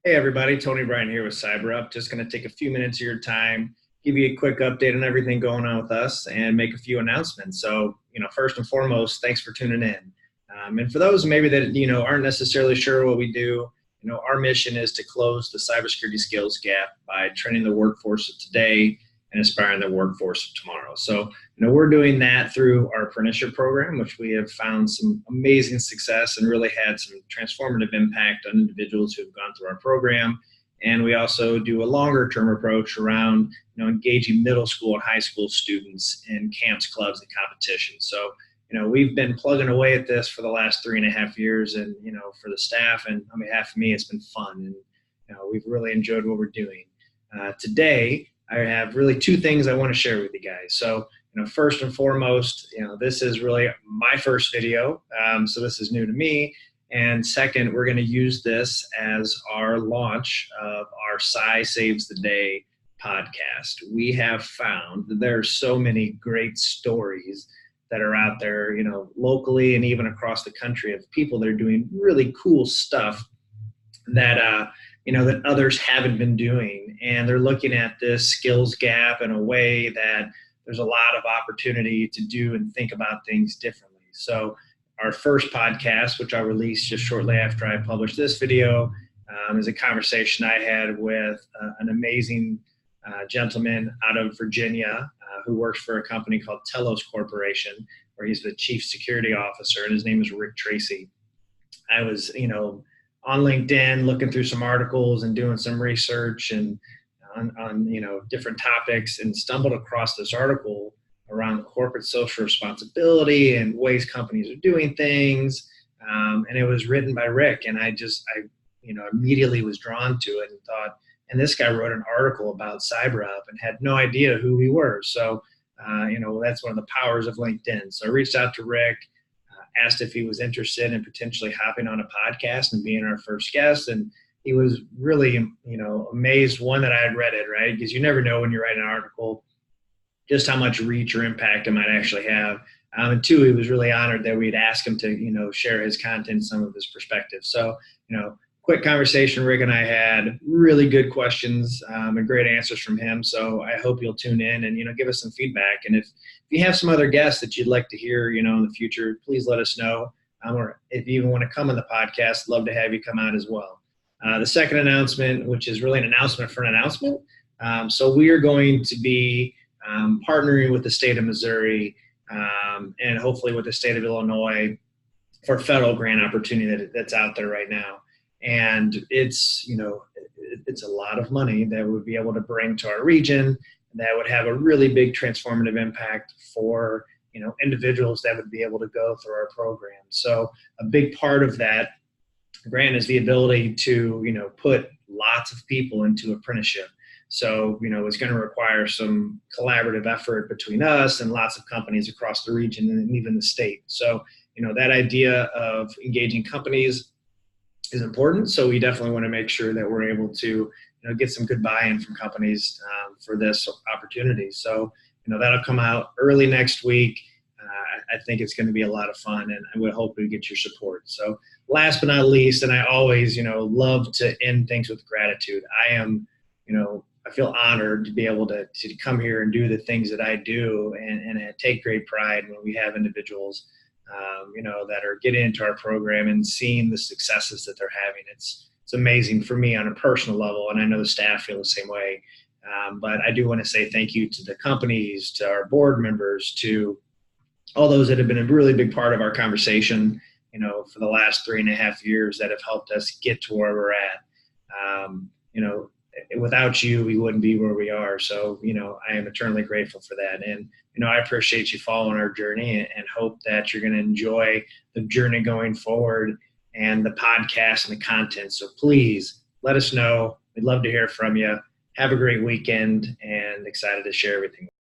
Hey everybody, Tony Bryan here with CyberUp. Just going to take a few minutes of your time, give you a quick update on everything going on with us, and make a few announcements. So, first and foremost, thanks for tuning in. And for those maybe that aren't necessarily sure what we do, our mission is to close the cybersecurity skills gap by training the workforce of today and inspiring the workforce of tomorrow. So, we're doing that through our apprenticeship program, which we have found some amazing success and really had some transformative impact on individuals who have gone through our program. And we also do a longer term approach around engaging middle school and high school students in camps, clubs, and competitions. So, we've been plugging away at this for the last 3.5 years, and for the staff and on behalf of me, it's been fun, and we've really enjoyed what we're doing. Today, I have really two things I want to share with you guys. So, first and foremost, this is really my first video, so this is new to me. And second, we're going to use this as our launch of our Cy Saves the Day podcast. We have found that there are so many great stories that are out there, locally and even across the country, of people that are doing really cool stuff that that others haven't been doing, and they're looking at this skills gap in a way that there's a lot of opportunity to do and think about things differently. So our first podcast, which I'll release just shortly after I publish this video, is a conversation I had with an amazing gentleman out of Virginia who works for a company called Telos Corporation, where he's the chief security officer, and his name is Rick Tracy. I was, on LinkedIn looking through some articles and doing some research and on different topics, and stumbled across this article around corporate social responsibility and ways companies are doing things. And it was written by Rick, and I immediately was drawn to it and thought, and this guy wrote an article about CyberUp and had no idea who we were. So, that's one of the powers of LinkedIn. So I reached out to Rick, asked if he was interested in potentially hopping on a podcast and being our first guest. And he was really, amazed, one, that I had read it, right? Because you never know when you write an article just how much reach or impact it might actually have. And two, he was really honored that we'd ask him to, share his content, some of his perspectives. So, quick conversation Rick and I had, really good questions and great answers from him. So I hope you'll tune in and, give us some feedback. And if you have some other guests that you'd like to hear, in the future, please let us know. Or if you even want to come on the podcast, love to have you come out as well. The second announcement, which is really an announcement for an announcement. So we are going to be partnering with the state of Missouri and hopefully with the state of Illinois for federal grant opportunity that's out there right now. And it's a lot of money that we'd be able to bring to our region that would have a really big transformative impact for individuals that would be able to go through our program. So a big part of that grant is the ability to put lots of people into apprenticeship. So it's going to require some collaborative effort between us and lots of companies across the region and even the state. So that idea of engaging companies is important. So we definitely want to make sure that we're able to get some good buy-in from companies for this opportunity. So that'll come out early next week. I think it's going to be a lot of fun, and I would hope we get your support. So last but not least, and I always love to end things with gratitude. I feel honored to be able to come here and do the things that I do, and I take great pride when we have individuals that are getting into our program and seeing the successes that they're having. It's amazing for me on a personal level, and I know the staff feel the same way. But I do want to say thank you to the companies, to our board members, to all those that have been a really big part of our conversation, for the last 3.5 years, that have helped us get to where we're at. Without you, we wouldn't be where we are. So, I am eternally grateful for that. And, I appreciate you following our journey, and hope that you're going to enjoy the journey going forward and the podcast and the content. So please let us know. We'd love to hear from you. Have a great weekend, and excited to share everything with you.